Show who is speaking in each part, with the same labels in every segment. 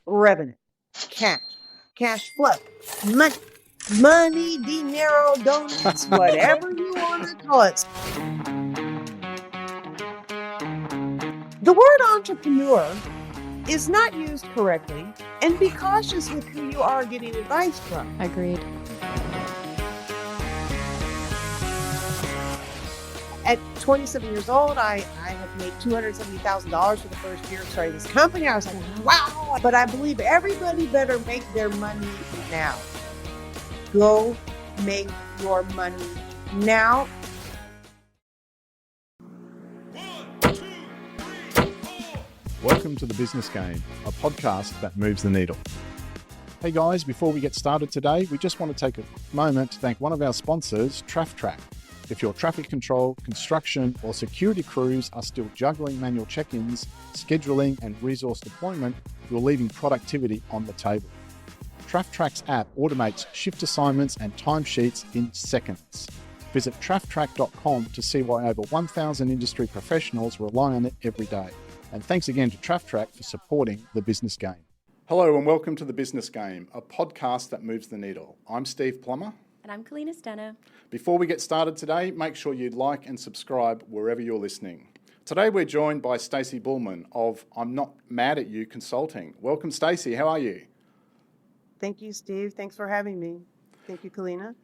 Speaker 1: revenue, cash, cash flow, money, dinero, donuts, whatever you want to call it. The word entrepreneur is not used correctly, and be cautious with who you are getting advice from.
Speaker 2: Agreed.
Speaker 1: At 27 years old, I have made $270,000 for the first year of starting this company. I was like, wow. But I believe everybody better make their money now. Go make your money now.
Speaker 3: Welcome to The Business Game, a podcast that moves the needle. Hey guys, before we get started today, we just want to take a moment to thank one of our sponsors, TraffTrack. If your traffic control, construction, or security crews are still juggling manual check-ins, scheduling, and resource deployment, you're leaving productivity on the table. TraffTrack's app automates shift assignments and timesheets in seconds. Visit trafftrack.com to see why over 1,000 industry professionals rely on it every day. And thanks again to TraffTrack for supporting The Business Game. Hello and welcome to The Business Game, a podcast that moves the needle. I'm Steve Plummer.
Speaker 2: And I'm Kalena, Stano.
Speaker 3: Before we get started today, make sure you like and subscribe wherever you're listening. Today we're joined by Stacey Bullman of I'm Not Mad at You Consulting. Welcome, Stacey. How are you?
Speaker 1: Thank you, Steve. Thanks for having me. Thank you, Kalena.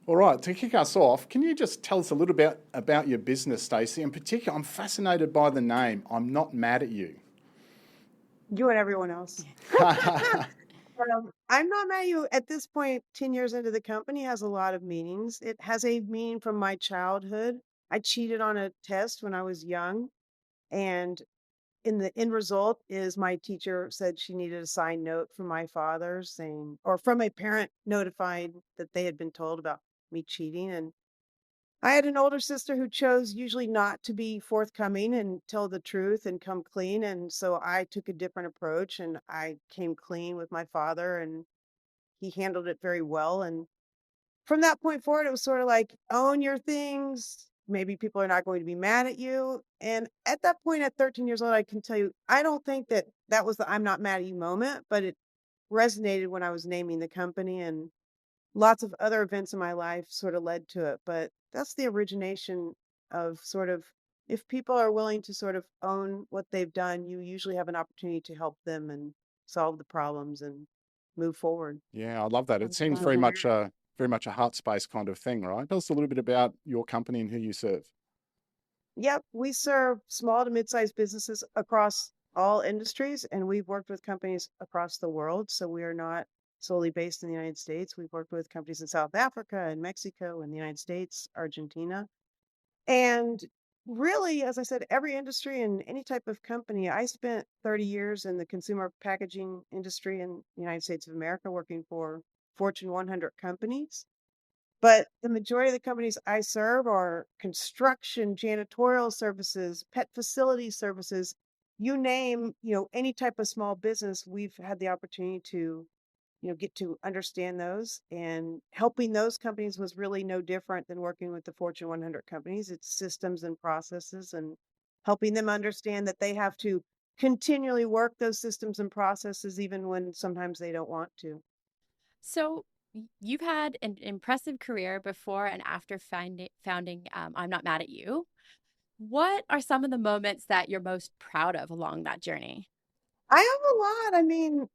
Speaker 3: All right, to kick us off, can you just tell us a little bit about your business, Stacey? In particular, I'm fascinated by the name, I'm Not Mad at You.
Speaker 1: You and everyone else. I'm not mad at you. At this point, 10 years into the company has a lot of meanings. It has a meaning from my childhood. I cheated on a test when I was young, and in the end result is my teacher said she needed a signed note from my father saying, or from a parent notified that they had been told about me cheating. And I had an older sister who chose usually not to be forthcoming and tell the truth and come clean. And so I took a different approach and I came clean with my father, and he handled it very well. And from that point forward, it was sort of like, own your things. Maybe people are not going to be mad at you. And at that point, at 13 years old, I can tell you, I don't think that that was the I'm not mad at you moment, but it resonated when I was naming the company, and lots of other events in my life sort of led to it. But that's the origination of sort of, if people are willing to sort of own what they've done, you usually have an opportunity to help them and solve the problems and move forward.
Speaker 3: Yeah, I love that. It seems very much a heart space kind of thing, right? Tell us a little bit about your company and who you serve.
Speaker 1: Yep, we serve small to mid-sized businesses across all industries, and we've worked with companies across the world. So we are not solely based in the United States. We've worked with companies in South Africa and Mexico and the United States, Argentina. And really, as I said, every industry and any type of company. I spent 30 years in the consumer packaging industry in the United States of America working for Fortune 100 companies. But the majority of the companies I serve are construction, janitorial services, pet facility services. You name, any type of small business, we've had the opportunity to, get to understand those. And helping those companies was really no different than working with the Fortune 100 companies. It's systems and processes and helping them understand that they have to continually work those systems and processes even when sometimes they don't want to.
Speaker 2: So you've had an impressive career before and after founding I'm Not Mad at You. What are some of the moments that you're most proud of along that journey?
Speaker 1: I have a lot. I mean,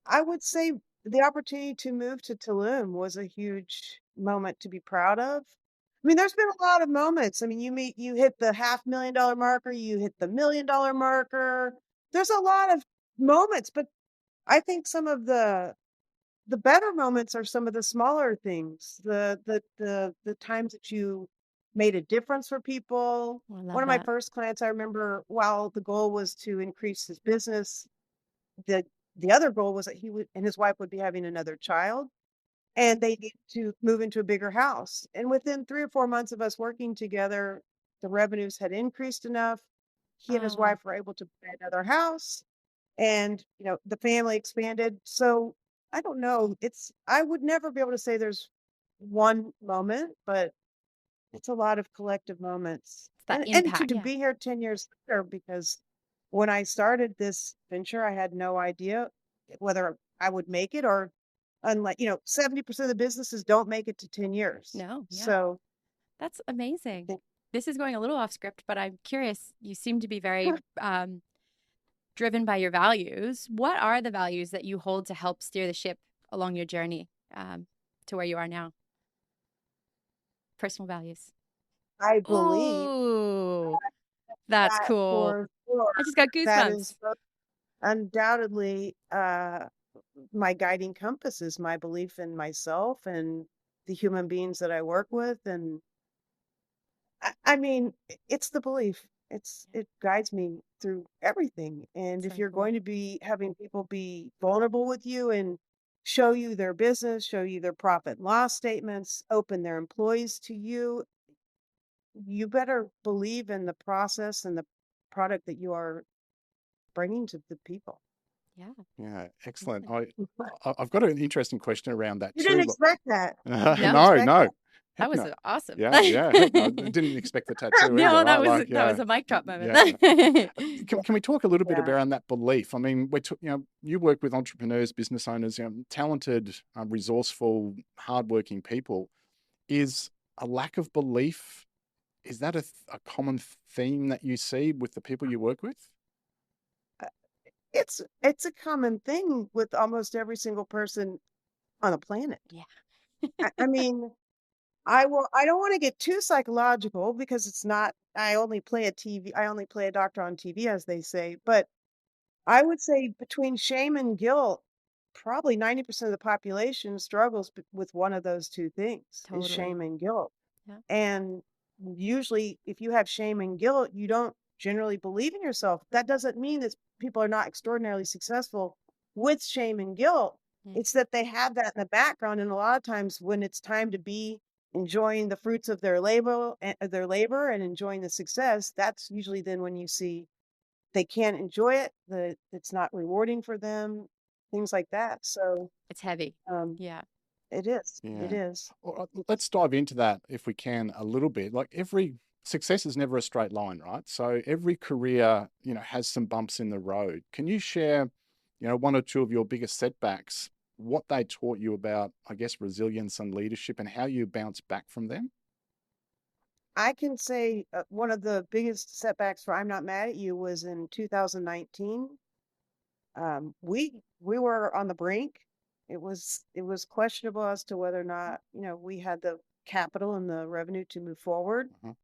Speaker 1: I would say the opportunity to move to Tulum was a huge moment to be proud of. I mean, there's been a lot of moments. I mean, you hit the $500,000 marker, you hit the $1,000,000 marker. There's a lot of moments, but I think some of the better moments are some of the smaller things. The times that you made a difference for people.
Speaker 2: I
Speaker 1: One
Speaker 2: love
Speaker 1: of my
Speaker 2: that.
Speaker 1: first clients, I remember, while the goal was to increase his business, the the other goal was that he would and his wife would be having another child, and they needed to move into a bigger house. And within 3 or 4 months of us working together, the revenues had increased enough. He and his
Speaker 2: Oh,
Speaker 1: wife were able to buy another house, and the family expanded. So I don't know. I would never be able to say there's one moment, but it's a lot of collective moments.
Speaker 2: it's that
Speaker 1: And to,
Speaker 2: impact.
Speaker 1: to
Speaker 2: Yeah.
Speaker 1: be here 10 years later, because when I started this venture, I had no idea whether I would make it or unlike, 70% of the businesses don't make it to 10 years.
Speaker 2: No, yeah.
Speaker 1: So
Speaker 2: That's
Speaker 1: I
Speaker 2: amazing.
Speaker 1: think
Speaker 2: This is going a little off script, but I'm curious. You seem to be very driven by your values. What are the values that you hold to help steer the ship along your journey to where you are now? Personal values.
Speaker 1: I believe
Speaker 2: Oh, that's
Speaker 1: that
Speaker 2: cool.
Speaker 1: for sure,
Speaker 2: I just got
Speaker 1: that is
Speaker 2: goosebumps.
Speaker 1: undoubtedly my guiding compass is my belief in myself and the human beings that I work with. And I mean, it's the belief. It guides me through everything. And if
Speaker 2: So
Speaker 1: you're
Speaker 2: cool.
Speaker 1: going to be having people be vulnerable with you and show you their business, show you their profit and loss statements, open their employees to you, you better believe in the process and the product that you are bringing to the people.
Speaker 2: Yeah.
Speaker 3: Yeah, excellent.
Speaker 1: You
Speaker 3: I've got an interesting question around that
Speaker 1: didn't
Speaker 3: too.
Speaker 1: expect that. You didn't
Speaker 2: No,
Speaker 3: No,
Speaker 1: expect
Speaker 3: no.
Speaker 1: that.
Speaker 2: that
Speaker 3: Heck
Speaker 2: was
Speaker 3: no.
Speaker 2: awesome.
Speaker 3: Yeah, heck no. I didn't expect the tattoo either,
Speaker 2: No,
Speaker 3: right?
Speaker 2: that was a mic drop moment.
Speaker 3: Yeah. Can we talk a little bit
Speaker 1: Yeah.
Speaker 3: around that belief? I mean, you work with entrepreneurs, business owners, talented, resourceful, hardworking people. Is a lack of belief, is that a common theme that you see with the people you work with?
Speaker 1: It's a common thing with almost every single person on the planet.
Speaker 2: Yeah.
Speaker 1: I mean, I don't want to get too psychological because it's not I only play a doctor on TV, as they say, but I would say between shame and guilt, probably 90% of the population struggles with one of those two things, is
Speaker 2: Totally.
Speaker 1: shame and guilt.
Speaker 2: Yeah.
Speaker 1: And usually, if you have shame and guilt, you don't generally believe in yourself. That doesn't mean that people are not extraordinarily successful with shame and guilt.
Speaker 2: Yeah.
Speaker 1: It's that they have that in the background. And a lot of times, when it's time to be enjoying the fruits of their labor and enjoying the success, that's usually then when you see they can't enjoy it, it's not rewarding for them, things like that. So,
Speaker 2: It's heavy.
Speaker 1: um,
Speaker 2: Yeah.
Speaker 1: it is. It
Speaker 3: Yeah.
Speaker 1: is.
Speaker 3: Well, let's dive into that if we can a little bit. Like every success is never a straight line, right? So every career, has some bumps in the road. Can you share, one or two of your biggest setbacks, what they taught you about, I guess, resilience and leadership and how you bounce back from them?
Speaker 1: I can say one of the biggest setbacks for I'm Not Mad at You was in 2019. We were on the brink. It was questionable as to whether or not, we had the capital and the revenue to move forward.
Speaker 3: Mhm.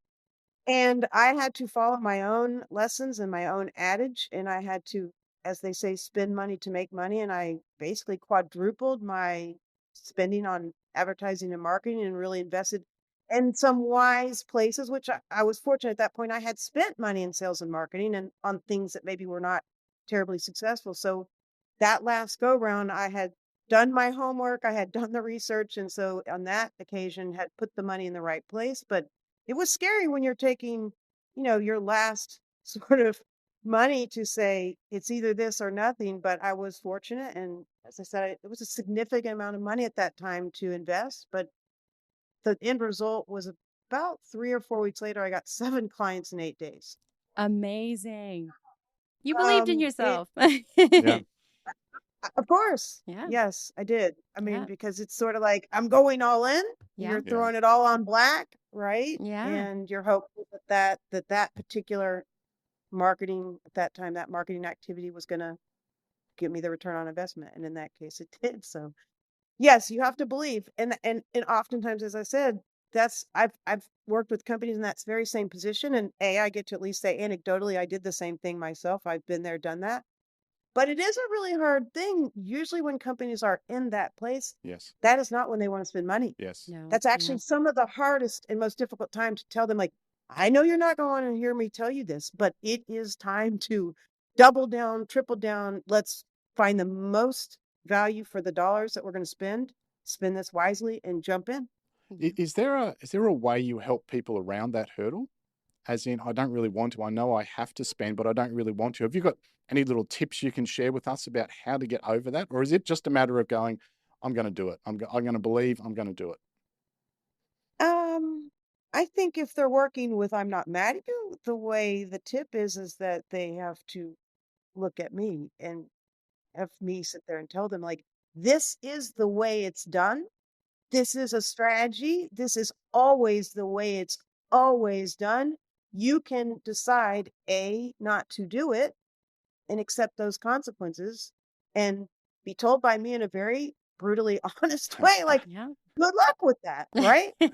Speaker 1: And I had to follow my own lessons and my own adage, and I had to, as they say, spend money to make money. And I basically quadrupled my spending on advertising and marketing and really invested in some wise places, which I was fortunate at that point. I had spent money in sales and marketing and on things that maybe were not terribly successful. So that last go round, I had done my homework, I had done the research. And so on that occasion, had put the money in the right place. But it was scary when you're taking, your last sort of money to say it's either this or nothing. But I was fortunate. And as I said, it was a significant amount of money at that time to invest. But the end result was about 3 or 4 weeks later, I got 7 clients in 8 days.
Speaker 2: Amazing. You believed in
Speaker 1: It,
Speaker 2: yourself.
Speaker 3: Yeah.
Speaker 1: of course.
Speaker 2: Yeah.
Speaker 1: Yes, I did. I mean,
Speaker 2: Yeah.
Speaker 1: because it's sort of like I'm going all in.
Speaker 2: Yeah.
Speaker 1: You're
Speaker 3: Yeah.
Speaker 1: throwing it all on black, right?
Speaker 2: Yeah.
Speaker 1: And you're hoping that particular marketing at that time, that marketing activity was going to give me the return on investment. And in that case, it did. So yes, you have to believe. And oftentimes, as I said, I've worked with companies in that very same position. And I get to at least say anecdotally, I did the same thing myself. I've been there, done that. But it is a really hard thing. Usually when companies are in that place,
Speaker 3: Yes.
Speaker 1: that is not when they want to spend money.
Speaker 3: Yes.
Speaker 2: No.
Speaker 1: That's actually some of the hardest and most difficult time to tell them, like, I know you're not going to hear me tell you this, but it is time to double down, triple down. Let's find the most value for the dollars that we're going to spend this wisely and jump in.
Speaker 2: Yeah.
Speaker 3: Is there a way you help people around that hurdle? As in, I don't really want to. I know I have to spend, but I don't really want to. Have you got any little tips you can share with us about how to get over that? Or is it just a matter of going, I'm going to do it. I'm going to believe I'm going to do it.
Speaker 1: Um, I think if they're working with I'm Not Mad at You, the way the tip is that they have to look at me and have me sit there and tell them, like, this is the way it's done. This is a strategy. This is always the way it's always done. You can decide, A, not to do it and accept those consequences and be told by me in a very brutally honest way, like,
Speaker 2: Yeah.
Speaker 1: good luck with that, right? So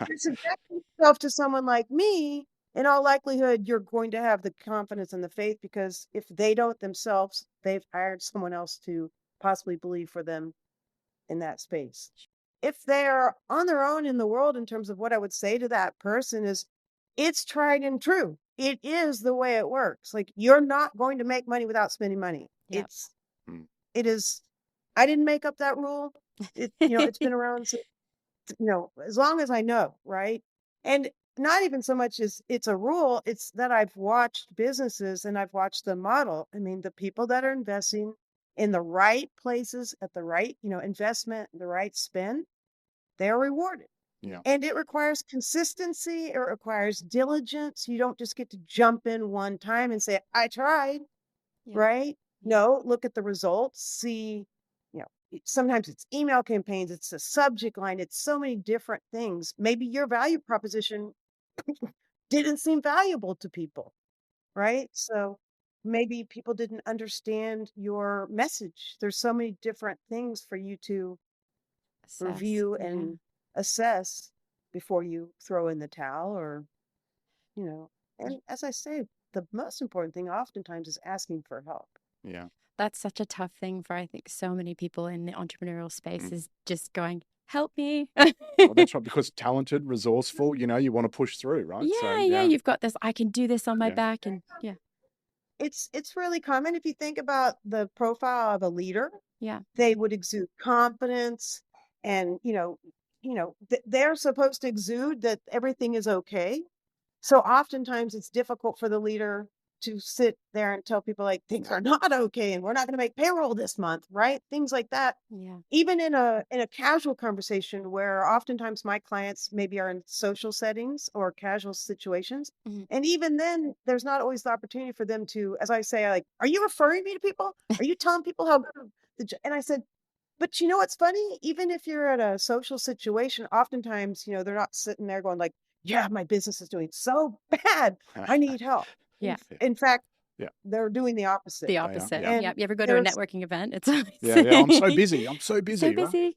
Speaker 1: if you're subjecting yourself to someone like me, in all likelihood, you're going to have the confidence and the faith because if they don't themselves, they've hired someone else to possibly believe for them in that space. If they're on their own in the world, in terms of what I would say to that person is, it's tried and true. It is the way it works. Like, you're not going to make money without spending money.
Speaker 2: Yep.
Speaker 3: Mm.
Speaker 1: It is, I didn't make up that rule. It's been around since, as long as I know, right? And not even so much as it's a rule, it's that I've watched businesses and I've watched them model. I mean, the people that are investing in the right places at the right, investment, the right spend, they're rewarded.
Speaker 3: Yeah.
Speaker 1: And it requires consistency, it requires diligence. You don't just get to jump in one time and say, I tried,
Speaker 2: Yeah.
Speaker 1: right?
Speaker 2: Yeah.
Speaker 1: No, look at the results, see, sometimes it's email campaigns, it's a subject line, it's so many different things. Maybe your value proposition didn't seem valuable to people, right? So maybe people didn't understand your message. There's so many different things for you to
Speaker 2: Assess.
Speaker 1: review
Speaker 2: Yeah.
Speaker 1: and assess before you throw in the towel or, and as I say, the most important thing oftentimes is asking for help.
Speaker 3: Yeah.
Speaker 2: That's such a tough thing for, I think, so many people in the entrepreneurial space
Speaker 3: Mm.
Speaker 2: is just going, help me.
Speaker 3: Well, that's right, because talented, resourceful, you want to push through, right? So,
Speaker 2: Yeah, you've got this, I can do this on my
Speaker 3: Yeah.
Speaker 2: back. And yeah,
Speaker 1: It's really common if you think about the profile of a leader.
Speaker 2: yeah,
Speaker 1: They would exude confidence and, they're supposed to exude that everything is okay. So oftentimes it's difficult for the leader to sit there and tell people like things are not okay and we're not going to make payroll this month, right? Things like that.
Speaker 2: yeah,
Speaker 1: Even in a casual conversation where oftentimes my clients maybe are in social settings or casual situations.
Speaker 2: Mhm.
Speaker 1: And even then, there's not always the opportunity for them to, as I say, like, are you referring me to people? Are you telling people how good and I said, but you know what's funny? Even if you're at a social situation, oftentimes, they're not sitting there going like, yeah, my business is doing so bad. I need help.
Speaker 2: yeah.
Speaker 1: In fact,
Speaker 3: Yeah.
Speaker 1: they're doing the opposite.
Speaker 2: The
Speaker 3: are,
Speaker 2: opposite.
Speaker 3: yeah.
Speaker 1: And
Speaker 2: Yeah. You ever go to a
Speaker 1: there's
Speaker 2: networking event? It's always
Speaker 3: Yeah. I'm so busy. I'm so busy,
Speaker 2: so busy.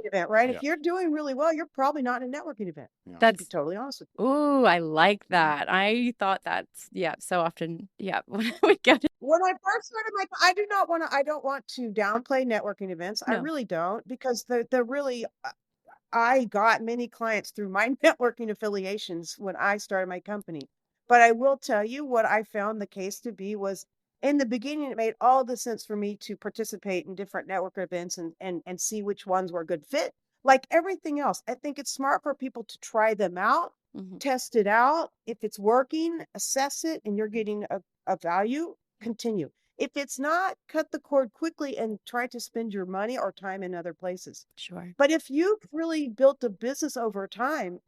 Speaker 1: event, right?
Speaker 3: Yeah.
Speaker 1: If you're doing really well, you're probably not in a networking event.
Speaker 3: Yeah.
Speaker 1: To be
Speaker 2: That's,
Speaker 1: totally honest with you.
Speaker 2: ooh, I like that. I thought that's, yeah, so often, yeah, when I would go to,
Speaker 1: When I first started I don't want to downplay networking events. I
Speaker 2: no,
Speaker 1: really don't because they're really, I got many clients through my networking affiliations when I started my company. But I will tell you what I found the case to be was in the beginning, it made all the sense for me to participate in different network events and see which ones were a good fit. Like everything else, I think it's smart for people to try them out,
Speaker 2: mhm,
Speaker 1: test it out. If it's working, assess it, and you're getting a value, continue. If it's not, cut the cord quickly and try to spend your money or time in other places.
Speaker 2: sure.
Speaker 1: But if you've really built a business over time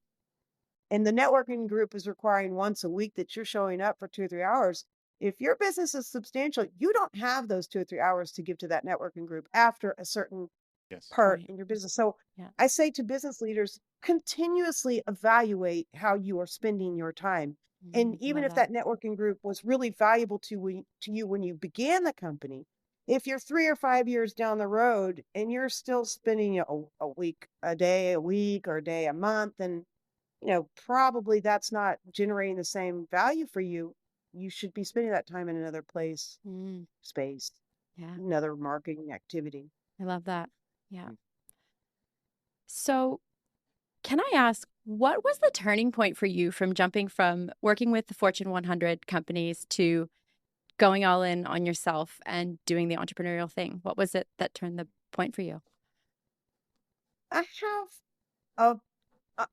Speaker 1: and the networking group is requiring once a week that you're showing up for 2 or 3 hours, if your business is substantial, you don't have those 2 or 3 hours to give to that networking group after a certain
Speaker 3: Yes.
Speaker 1: part
Speaker 2: Point.
Speaker 1: in your business. So
Speaker 2: Yeah.
Speaker 1: I say to business leaders, continuously evaluate how you are spending your time. And even
Speaker 2: Love
Speaker 1: if that networking group was really valuable to you when you began the company, if you're 3 or 5 years down the road and you're still spending a week, a day, a week, or a day, a month, and probably that's not generating the same value for you, you should be spending that time in another place,
Speaker 2: Mm,
Speaker 1: space,
Speaker 2: yeah,
Speaker 1: another marketing activity.
Speaker 2: I love that. Yeah.
Speaker 3: Mm.
Speaker 2: So, can I ask, what was the turning point for you from jumping from working with the Fortune 100 companies to going all in on yourself and doing the entrepreneurial thing? What was it that turned the point for you?
Speaker 1: I have a,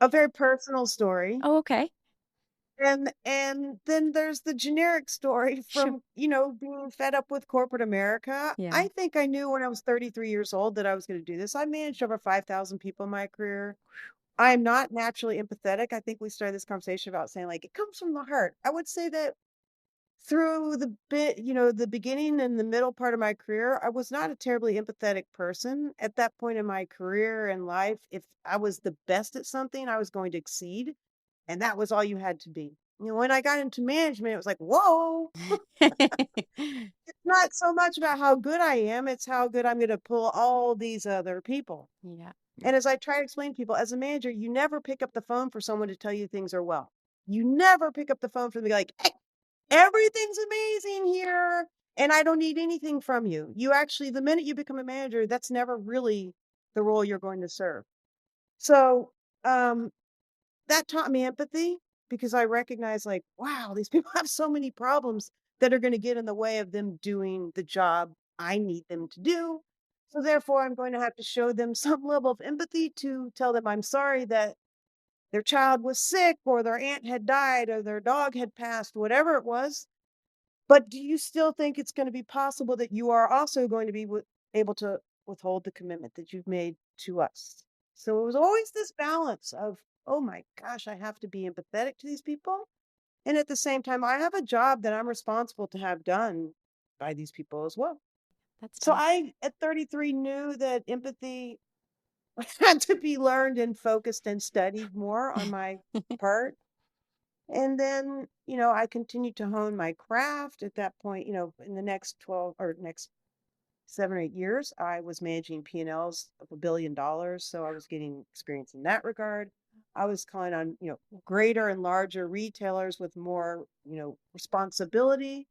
Speaker 1: a very personal story.
Speaker 2: Oh, okay.
Speaker 1: And then there's the generic story
Speaker 2: Sure.
Speaker 1: from, being fed up with corporate America.
Speaker 2: Yeah.
Speaker 1: I think I knew when I was 33 years old that I was going to do this. I managed over 5,000 people in my career. I'm not naturally empathetic. I think we started this conversation about saying like it comes from the heart. I would say that through the beginning and the middle part of my career, I was not a terribly empathetic person. At that point in my career and life, if I was the best at something, I was going to exceed, and that was all you had to be. When I got into management, it was like, whoa, it's not so much about how good I am, it's how good I'm going to pull all these other people.
Speaker 2: Yeah.
Speaker 1: And as I try to explain to people, as a manager, you never pick up the phone for someone to tell you things are well. You never pick up the phone for them to be like, hey, everything's amazing here, and I don't need anything from you. You actually, the minute you become a manager, that's never really the role you're going to serve. So, that taught me empathy because I recognize, like, wow, these people have so many problems that are going to get in the way of them doing the job I need them to do. So, therefore, I'm going to have to show them some level of empathy to tell them I'm sorry that their child was sick or their aunt had died or their dog had passed, whatever it was. But do you still think it's going to be possible that you are also going to be able to withhold the commitment that you've made to us? So it was always this balance of, oh my gosh, I have to be empathetic to these people. And at the same time, I have a job that I'm responsible to have done by these people as well.
Speaker 2: That's
Speaker 1: So
Speaker 2: tough.
Speaker 1: I, at 33, knew that empathy had to be learned and focused and studied more on my part. And then, I continued to hone my craft at that point. In the next 12 or next 7 or 8 years, I was managing P&Ls of $1 billion. So I was getting experience in that regard. I was calling on, greater and larger retailers with more, responsibility.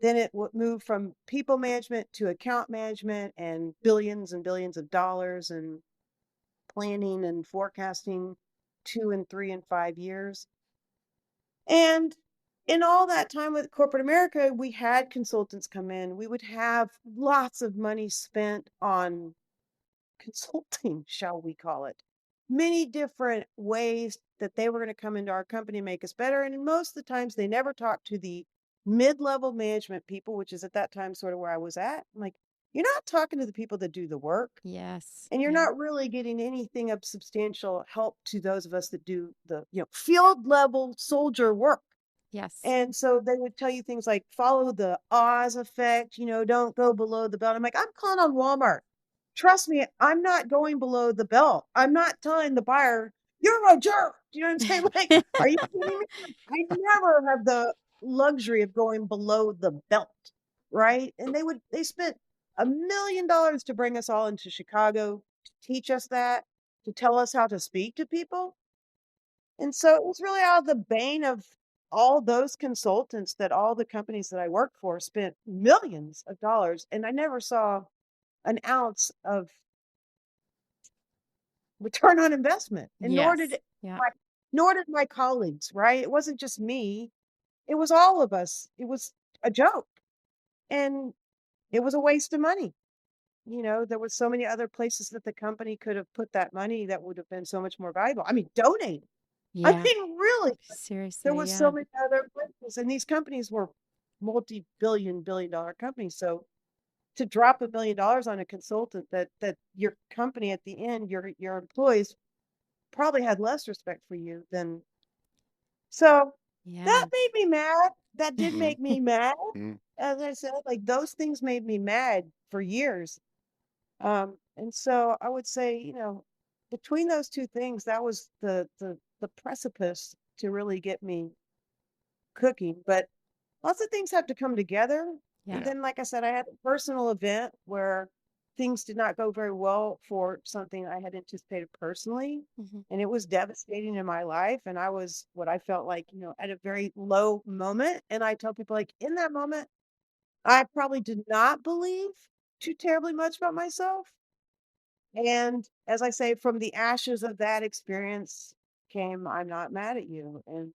Speaker 1: Then it would move from people management to account management and billions of dollars and planning and forecasting 2 and 3 and 5 years. And in all that time with corporate America, we had consultants come in. We would have lots of money spent on consulting, shall we call it. Many different ways that they were going to come into our company and make us better. And most of the times they never talked to the mid-level management people, which is at that time sort of where I was at. I'm like, you're not talking to the people that do the work.
Speaker 2: Yes.
Speaker 1: And you're
Speaker 2: Yeah.
Speaker 1: not really getting anything of substantial help to those of us that do the, field level soldier work.
Speaker 2: Yes.
Speaker 1: And so they would tell you things like follow the Oz effect, don't go below the belt. I'm like, I'm calling on Walmart. Trust me, I'm not going below the belt. I'm not telling the buyer, you're a jerk. Do you know what I'm saying? Like, are you kidding me? I never have the luxury of going below the belt. Right. And they spent $1 million to bring us all into Chicago to teach us that, to tell us how to speak to people. And so it was really out of the bane of all those consultants that all the companies that I worked for spent millions of dollars, and I never saw an ounce of return on investment. And
Speaker 2: Yes. Yeah.
Speaker 1: nor did my colleagues, right? It wasn't just me. It was all of us. It was a joke. And it was a waste of money. There was so many other places that the company could have put that money that would have been so much more valuable. I mean, donate. I
Speaker 2: Yeah.
Speaker 1: mean, really. There
Speaker 2: Seriously.
Speaker 1: was so
Speaker 2: Yeah.
Speaker 1: many other places, and these companies were multi-billion-dollar companies. So to drop $1 million on a consultant that your company at the end, your employees probably had less respect for you than. So that
Speaker 2: Yeah.
Speaker 1: made me mad. That did
Speaker 3: Mm-hmm.
Speaker 1: make me mad.
Speaker 3: Mm-hmm.
Speaker 1: As I said, like those things made me mad for years. And so I would say, between those two things, that was the precipice to really get me cooking. But lots of things have to come together. And
Speaker 2: Yeah.
Speaker 1: then, like I said, I had a personal event where things did not go very well for something I had anticipated personally.
Speaker 2: Mhm.
Speaker 1: And it was devastating in my life. And I was what I felt like, at a very low moment. And I tell people, like, in that moment, I probably did not believe too terribly much about myself. And as I say, from the ashes of that experience came, I'm not mad at you. And,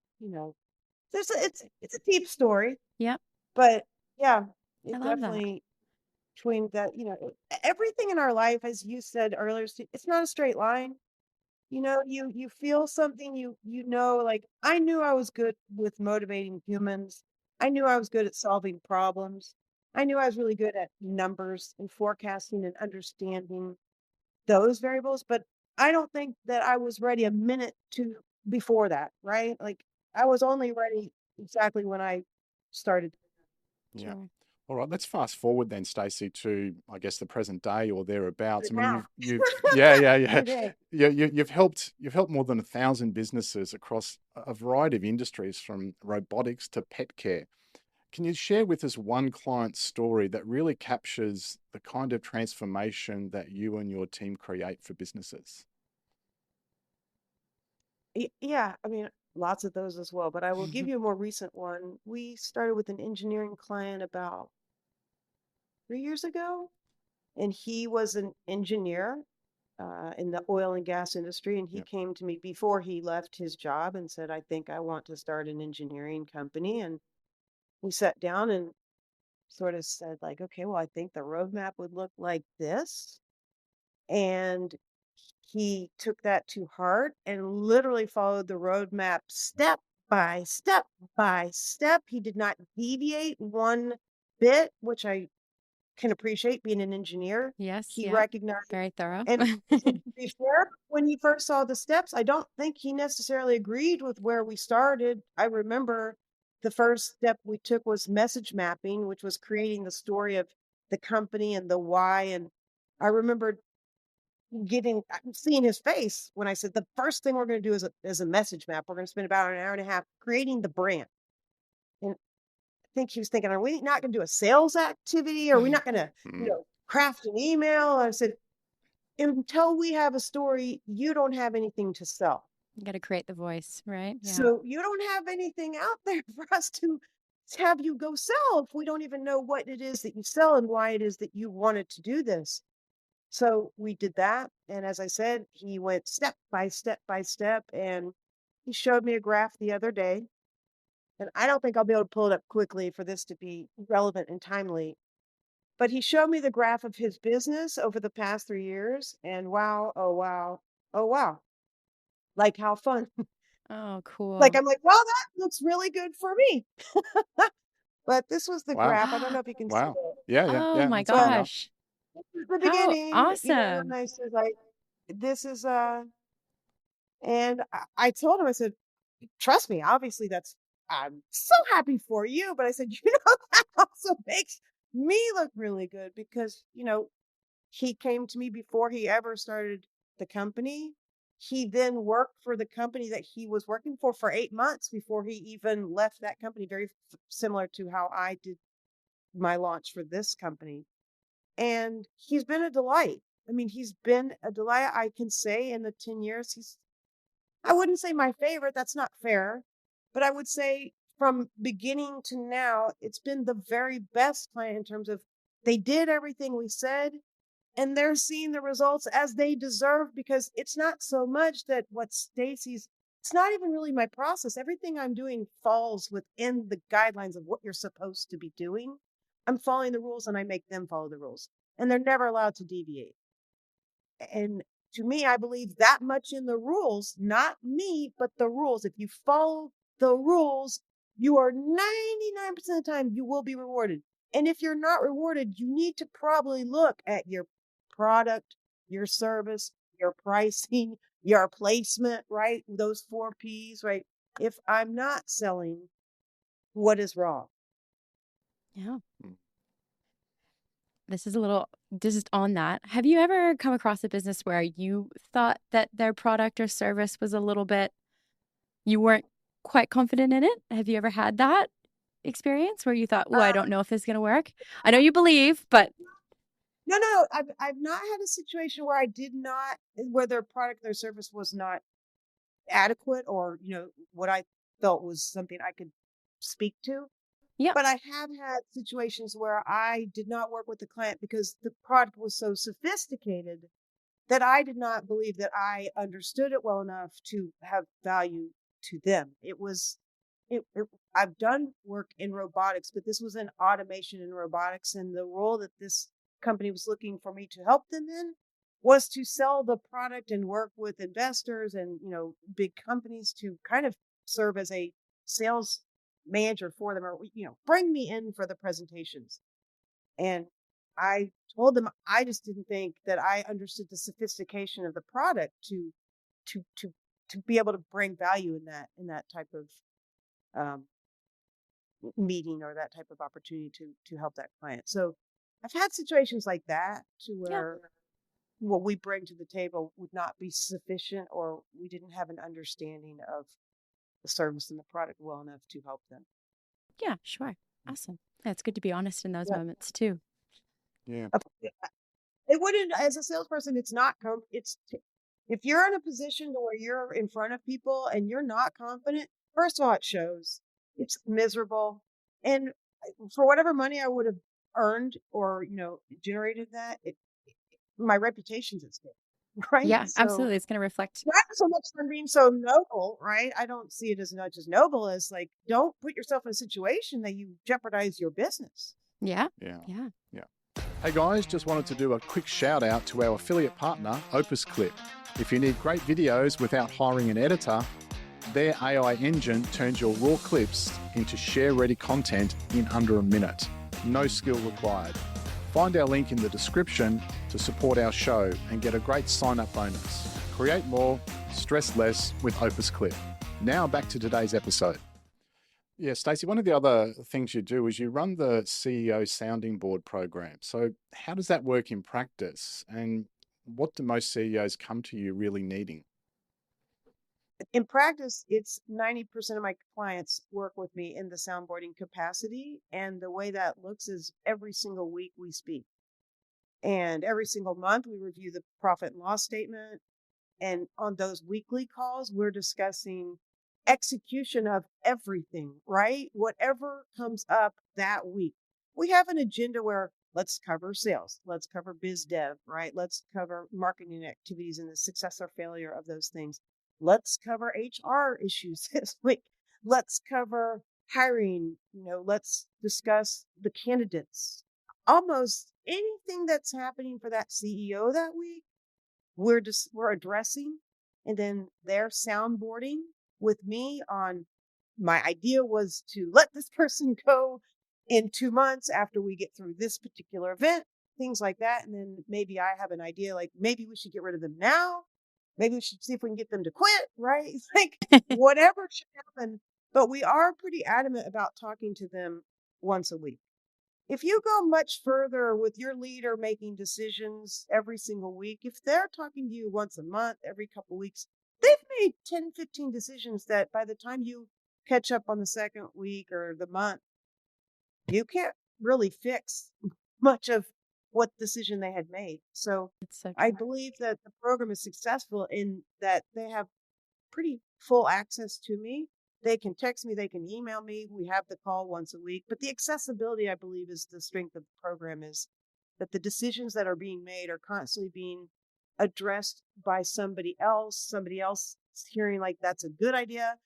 Speaker 1: it's a deep story.
Speaker 2: Yep.
Speaker 1: But yeah,
Speaker 2: I
Speaker 1: it
Speaker 2: love that.
Speaker 1: definitely between that, everything in our life, as you said earlier, it's not a straight line. You feel something, like I knew I was good with motivating humans. I knew I was good at solving problems. I knew I was really good at numbers and forecasting and understanding those variables, but I don't think that I was ready a minute to before that, right? Like I was only ready exactly when I started.
Speaker 3: Yeah.
Speaker 2: Sure.
Speaker 3: All right, let's fast forward then, Stacey, to I guess the present day or thereabouts. I mean,
Speaker 1: Now,
Speaker 3: yeah.
Speaker 1: today.
Speaker 3: You've helped more than 1,000 businesses across a variety of industries, from robotics to pet care. Can you share with us one client story that really captures the kind of transformation that you and your team create for businesses?
Speaker 1: Yeah, I mean, lots of those as well, but I will give you a more recent one. We started with an engineering client about 3 years ago, and he was an engineer in the oil and gas industry. And he
Speaker 3: Yeah.
Speaker 1: came to me before he left his job and said, I think I want to start an engineering company. And we sat down and sort of said, like, okay, well, I think the roadmap would look like this. And he took that to heart and literally followed the roadmap step by step by step. He did not deviate one bit, which I can appreciate being an engineer.
Speaker 2: Yes.
Speaker 1: He
Speaker 2: Yep.
Speaker 1: recognized,
Speaker 2: Very thorough.
Speaker 1: and to be fair, when he first saw the steps, I don't think he necessarily agreed with where we started. I remember the first step we took was message mapping, which was creating the story of the company and the why. And I remember seeing his face when I said the first thing we're going to do is a message map. We're going to spend about an hour and a half creating the brand. And I think he was thinking, are we not going to do a sales activity? Are we not going to,
Speaker 3: Mm,
Speaker 1: craft an email? I said, until we have a story, you don't have anything to sell.
Speaker 2: You got to create the voice, right? Yeah.
Speaker 1: So you don't have anything out there for us to have you go sell if we don't even know what it is that you sell and why it is that you wanted to do this. So we did that. And as I said, he went step by step by step. And he showed me a graph the other day. And I don't think I'll be able to pull it up quickly for this to be relevant and timely. But he showed me the graph of his business over the past 3 years. And wow, oh, wow, oh, wow. Like, how fun.
Speaker 2: Oh,
Speaker 1: Like,
Speaker 2: cool.
Speaker 1: I'm like, well, that looks really good for me. But this was the
Speaker 3: wow.
Speaker 1: graph. I don't know if you can see
Speaker 3: Wow.
Speaker 1: it,
Speaker 2: Oh
Speaker 3: Yeah.
Speaker 2: my
Speaker 3: That's good
Speaker 1: but
Speaker 3: enough.
Speaker 2: gosh.
Speaker 1: this is the
Speaker 2: How
Speaker 1: beginning,
Speaker 2: awesome.
Speaker 1: and I said, like, this is, and I told him, I said, trust me, obviously I'm so happy for you. But I said, that also makes me look really good because, he came to me before he ever started the company. He then worked for the company that he was working for 8 months before he even left that company, very similar to how I did my launch for this company. And he's been a delight. I mean, he's been a delight. I can say in the 10 years, I wouldn't say my favorite, that's not fair, but I would say from beginning to now, it's been the very best client in terms of they did everything we said and they're seeing the results as they deserve because it's not so much that it's not even really my process. Everything I'm doing falls within the guidelines of what you're supposed to be doing. I'm following the rules and I make them follow the rules, and they're never allowed to deviate. And to me, I believe that much in the rules, not me, but the rules. If you follow the rules, you are 99% of the time you will be rewarded. And if you're not rewarded, you need to probably look at your product, your service, your pricing, your placement, right? Those 4 P's, right? If I'm not selling, what is wrong?
Speaker 2: Yeah.
Speaker 3: Mm.
Speaker 2: This is a little just on that. Have you ever come across a business where you thought that their product or service was a little bit, you weren't quite confident in it? Have you ever had that experience where you thought, oh, I don't know if this is going to work? I know you believe, but
Speaker 1: No. I've not had a situation where I did not, where their product, their service was not adequate or, what I felt was something I could speak to.
Speaker 2: yep.
Speaker 1: But I have had situations where I did not work with the client because the product was so sophisticated that I did not believe that I understood it well enough to have value to them. I've done work in robotics, but this was in automation and robotics. And the role that this company was looking for me to help them in was to sell the product and work with investors and, big companies to kind of serve as a sales manager for them or, bring me in for the presentations. And I told them I just didn't think that I understood the sophistication of the product to to to be able to bring value in that type of um, meeting or that type of opportunity to help that client. So I've had situations like that to
Speaker 2: Yeah.
Speaker 1: where what we bring to the table would not be sufficient, or we didn't have an understanding of the service and the product well enough to help them.
Speaker 2: Yeah, sure. Awesome. Yeah, it's good to be honest in those
Speaker 1: Yeah.
Speaker 2: moments too.
Speaker 3: Yeah.
Speaker 1: It wouldn't, as a salesperson, it's not, if you're in a position where you're in front of people and you're not confident, first of all, it shows. It's miserable. And for whatever money I would have earned or, generated that, my reputation's at stake, right?
Speaker 2: Yeah,
Speaker 1: So
Speaker 2: absolutely. It's going to reflect.
Speaker 1: not so much on being so noble, right? I don't see it as much as noble as like, don't put yourself in a situation that you jeopardize your business.
Speaker 2: Yeah.
Speaker 3: Yeah.
Speaker 2: Yeah.
Speaker 3: Yeah. Hey guys, just wanted to do a quick shout out to our affiliate partner, Opus Clip. If you need great videos without hiring an editor, their AI engine turns your raw clips into share-ready content in under a minute. No skill required. Find our link in the description to support our show and get a great sign-up bonus. Create more, stress less with Opus Clip. Now back to today's episode. Yeah, Stacey, one of the other things you do is you run the CEO sounding board program. So how does that work in practice? And what do most CEOs come to you really needing?
Speaker 1: In practice, it's 90% of my clients work with me in the soundboarding capacity. And the way that looks is every single week we speak. And every single month we review the profit and loss statement. And on those weekly calls, we're discussing execution of everything, right? Whatever comes up that week. We have an agenda where let's cover sales, let's cover biz dev, right? Let's cover marketing activities and the success or failure of those things. Let's cover HR issues this week. Let's cover hiring, let's discuss the candidates. Almost anything that's happening for that CEO that week we're addressing, and then they're soundboarding with me on my idea was to let this person go in 2 months after we get through this particular event, things like that. And then maybe I have an idea like maybe we should get rid of them now. Maybe we should see if we can get them to quit, right? It's like whatever should happen. But we are pretty adamant about talking to them once a week. If you go much further with your leader making decisions every single week, if they're talking to you once a month, every couple of weeks, they've made 10, 15 decisions that by the time you catch up on the second week or the month, you can't really fix much of what decision they had made. So
Speaker 2: It's so
Speaker 1: I
Speaker 2: true.
Speaker 1: believe that the program is successful in that they have pretty full access to me. They can text me, they can email me. We have the call once a week. But the accessibility, I believe, is the strength of the program, is that the decisions that are being made are constantly being addressed by somebody else. Somebody else is hearing like that's a good idea.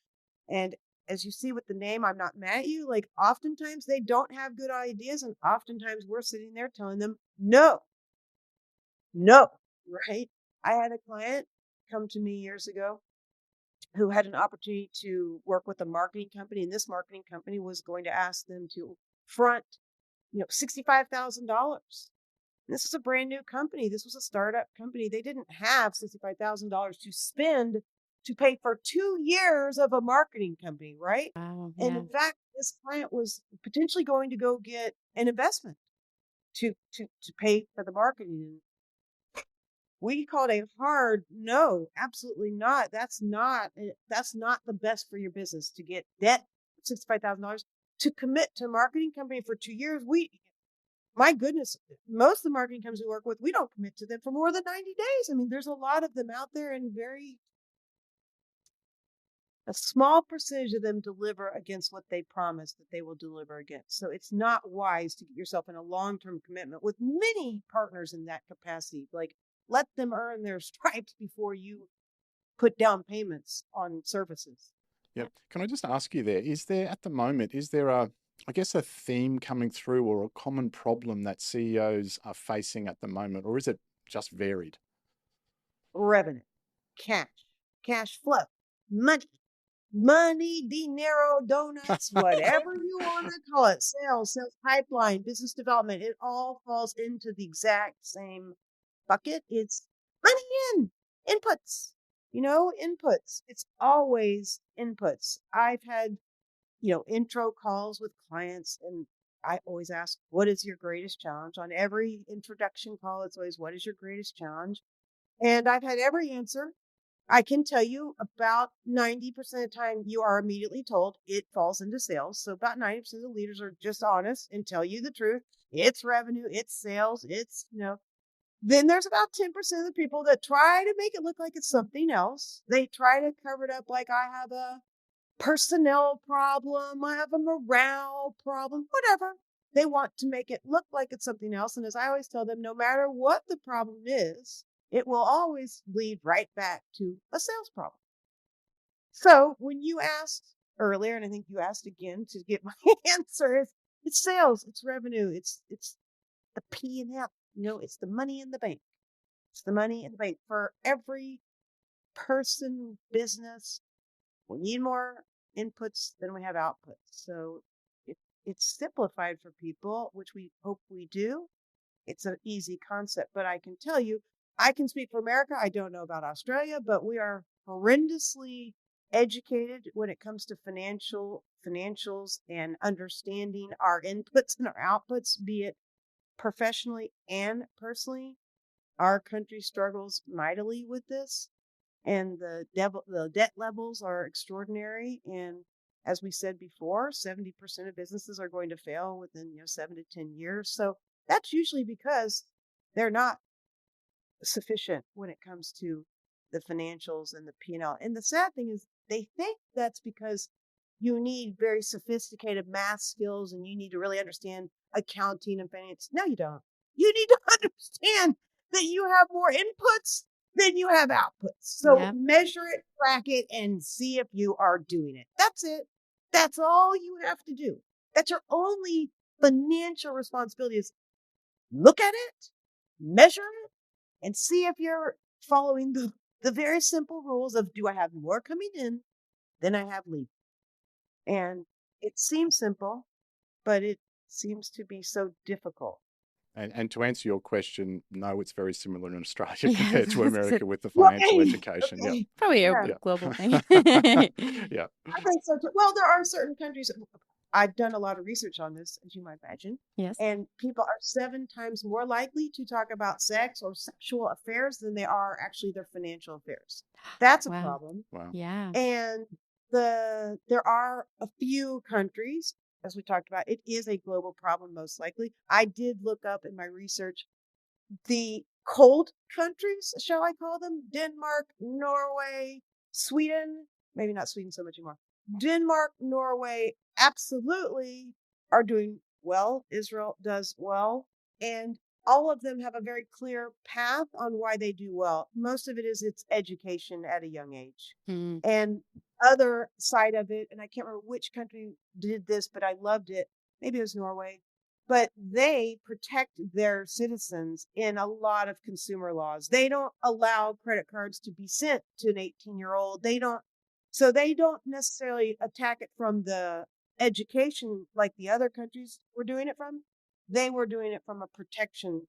Speaker 1: And as you see with the name, I'm not mad at you. Like oftentimes they don't have good ideas, and oftentimes we're sitting there telling them, no, no, right? I had a client come to me years ago who had an opportunity to work with a marketing company, and this marketing company was going to ask them to front, $65,000. This was a brand new company. This was a startup company. They didn't have $65,000 to spend to pay for 2 years of a marketing company, right?
Speaker 2: Wow.
Speaker 1: And
Speaker 2: Yeah.
Speaker 1: in fact, this client was potentially going to go get an investment to pay for the marketing. We called a hard no, absolutely not. That's not the best for your business to get debt, $65,000 to commit to a marketing company for 2 years. My goodness, most of the marketing companies we work with, we don't commit to them for more than 90 days. I mean, there's a lot of them out there, and a small percentage of them deliver against what they promise that they will deliver against. So it's not wise to get yourself in a long-term commitment with many partners in that capacity. Like, let them earn their stripes before you put down payments on services.
Speaker 3: Yep. Can I just ask you there, is there at the moment, is there I guess a theme coming through or a common problem that CEOs are facing at the moment, or is it just varied?
Speaker 1: Revenue, cash, cash flow, money, dinero, donuts, whatever you want to call it, sales pipeline, business development, it all falls into the exact same bucket. It's money inputs, inputs. It's always inputs. I've had intro calls with clients. And I always ask, what is your greatest challenge? On every introduction call, it's always, what is your greatest challenge? And I've had every answer. I can tell you about 90% of the time you are immediately told it falls into sales. So about 90% of the leaders are just honest and tell you the truth. It's revenue, it's sales, Then there's about 10% of the people that try to make it look like it's something else. They try to cover it up like I have a personnel problem, I have a morale problem, whatever. They want to make it look like it's something else. And as I always tell them, no matter what the problem is, it will always lead right back to a sales problem. So when you asked earlier, and I think you asked again to get my answer, it's sales, it's revenue, it's the P&L, it's the money in the bank. It's the money in the bank for every person, business. We need more inputs than we have outputs. So it's simplified for people, which we hope we do. It's an easy concept, but I can tell you, I can speak for America. I don't know about Australia, but we are horrendously educated when it comes to financials and understanding our inputs and our outputs, be it professionally and personally. Our country struggles mightily with this, and the debt levels are extraordinary. And as we said before, 70% of businesses are going to fail within 7 to 10 years. So that's usually because they're not sufficient when it comes to the financials and the P&L. And the sad thing is they think that's because you need very sophisticated math skills and you need to really understand accounting and finance. No, you don't. You need to understand that you have more inputs than you have outputs. So
Speaker 2: Yeah.
Speaker 1: measure it, track it, and see if you are doing it. That's it. That's all you have to do. That's your only financial responsibility, is look at it, measure it, and see if you're following the very simple rules of, do I have more coming in than I have leaving? And it seems simple, but it seems to be so difficult.
Speaker 3: And to answer your question, no, it's very similar in Australia
Speaker 2: Yeah,
Speaker 3: compared to
Speaker 2: that's
Speaker 3: America with the
Speaker 1: Right.
Speaker 3: financial education.
Speaker 1: Okay.
Speaker 2: probably a
Speaker 1: Yeah,
Speaker 2: global thing.
Speaker 3: Yeah.
Speaker 1: I think so too. Well, there are certain countries. I've done a lot of research on this, as you might imagine,
Speaker 2: Yes.
Speaker 1: and people are 7 times more likely to talk about sex or sexual affairs than they are actually their financial affairs. That's a
Speaker 2: Wow.
Speaker 1: problem.
Speaker 3: Wow.
Speaker 2: Yeah.
Speaker 1: And there are a few countries, as we talked about, it is a global problem, most likely. I did look up in my research the cold countries, shall I call them? Denmark, Norway, Sweden, maybe not Sweden so much anymore. Denmark, Norway absolutely are doing well. Israel does well. And all of them have a very clear path on why they do well. Most of it is it's education at a young age.
Speaker 2: Mm.
Speaker 1: And other side of it, and I can't remember which country did this, but I loved it. Maybe it was Norway, but they protect their citizens in a lot of consumer laws. They don't allow credit cards to be sent to an 18-year-old. So they don't necessarily attack it from the education like the other countries were doing it from. They were doing it from a protection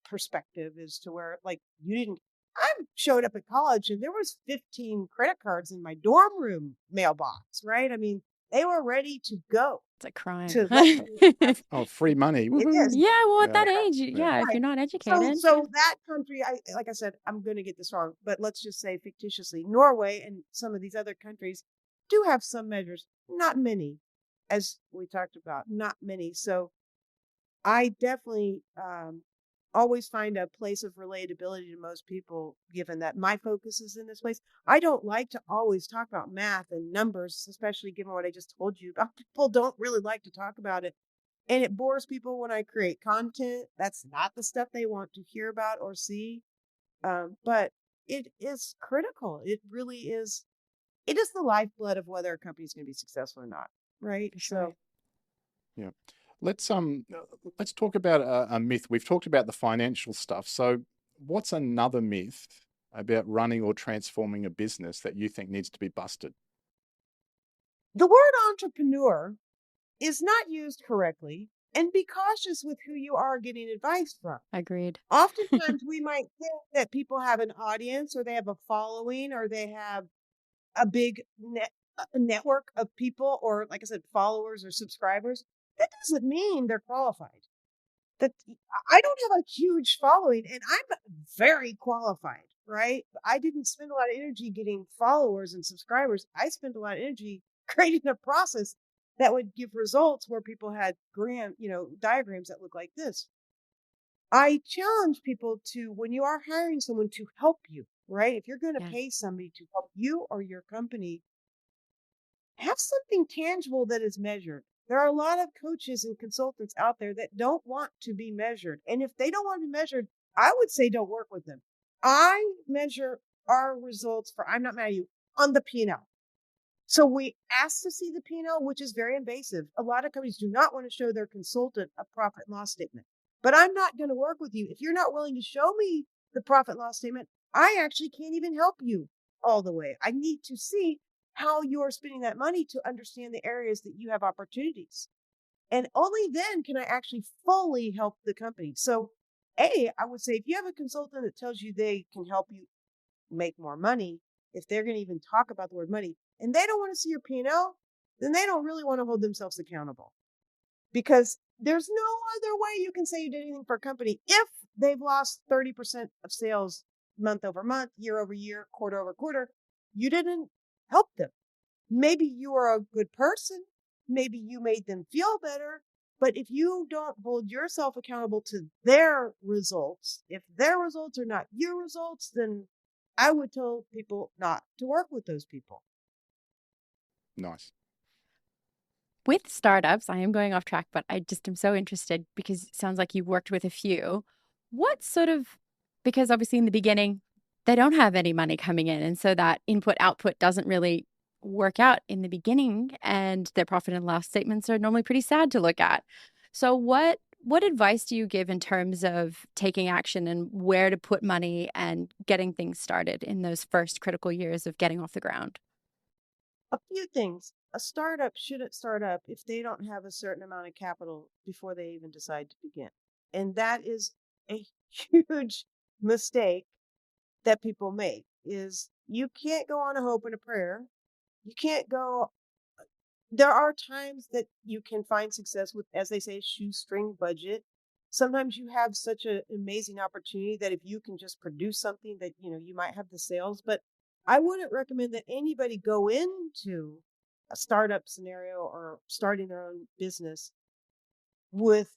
Speaker 1: perspective, as to where, like, you didn't. I showed up at college and there was 15 credit cards in my dorm room mailbox, right? I mean, they were ready to go
Speaker 2: It's a crime.
Speaker 1: to let you have.
Speaker 3: Oh, free money.
Speaker 1: It
Speaker 3: Woohoo.
Speaker 1: is.
Speaker 2: Yeah, well, at that
Speaker 3: Yeah.
Speaker 2: age,
Speaker 3: Yeah.
Speaker 2: if
Speaker 1: Right.
Speaker 2: you're not
Speaker 1: So
Speaker 2: educated.
Speaker 1: so that country, like I said, I'm going to get this wrong, but let's just say fictitiously, Norway and some of these other countries do have some measures, not many, as we talked about, not many. So I definitely always find a place of relatability to most people, given that my focus is in this place. I don't like to always talk about math and numbers, especially given what I just told you about. People don't really like to talk about it. And it bores people when I create content. That's not the stuff they want to hear about or see. But it is critical. It really is. It is the lifeblood of whether a company is going to be successful or not. Right.
Speaker 2: For sure.
Speaker 1: So
Speaker 3: Yeah. Let's talk about a myth. We've talked about the financial stuff. So what's another myth about running or transforming a business that you think needs to be busted?
Speaker 1: the word entrepreneur is not used correctly, and be cautious with who you are getting advice from.
Speaker 2: Agreed.
Speaker 1: Oftentimes, we might think that people have an audience or they have a following or they have a big a network of people or, like I said, followers or subscribers, that doesn't mean they're qualified. That I don't have a huge following and I'm very qualified, right? I didn't spend a lot of energy getting followers and subscribers. I spent a lot of energy creating a process that would give results where people had diagrams that look like this. I challenge people to, when you are hiring someone to help you, right? If you're going to
Speaker 2: Yes.
Speaker 1: pay somebody to help you or your company, have something tangible that is measured. There are a lot of coaches and consultants out there that don't want to be measured. And if they don't want to be measured, I would say don't work with them. I measure our results for, I'm not mad at you, on the P&L. So we ask to see the P&L, which is very invasive. A lot of companies do not want to show their consultant a profit and loss statement. But I'm not going to work with you. If you're not willing to show me the profit and loss statement, I actually can't even help you all the way. I need to see how you're spending that money to understand the areas that you have opportunities. And only then can I actually fully help the company. So, I would say if you have a consultant that tells you they can help you make more money, if they're going to even talk about the word money, and they don't want to see your P&L, then they don't really want to hold themselves accountable. Because there's no other way you can say you did anything for a company if they've lost 30% of sales month over month, year over year, quarter over quarter. You didn't help them. Maybe you are a good person. Maybe you made them feel better. But if you don't hold yourself accountable to their results, if their results are not your results, then I would tell people not to work with those people.
Speaker 3: Nice.
Speaker 2: With startups, I am going off track, but I just am so interested because it sounds like you've worked with a few. What sort of, because obviously in the beginning, they don't have any money coming in. And so that input output doesn't really work out in the beginning. And their profit and loss statements are normally pretty sad to look at. So what advice do you give in terms of taking action and where to put money and getting things started in those first critical years of getting off the ground?
Speaker 1: A few things. A startup shouldn't start up if they don't have a certain amount of capital before they even decide to begin. And that is a huge mistake that people make is you can't go on a hope and a prayer. You can't go. There are times that you can find success with, as they say, shoestring budget. Sometimes you have such an amazing opportunity that if you can just produce something that, you might have the sales, but I wouldn't recommend that anybody go into a startup scenario or starting their own business with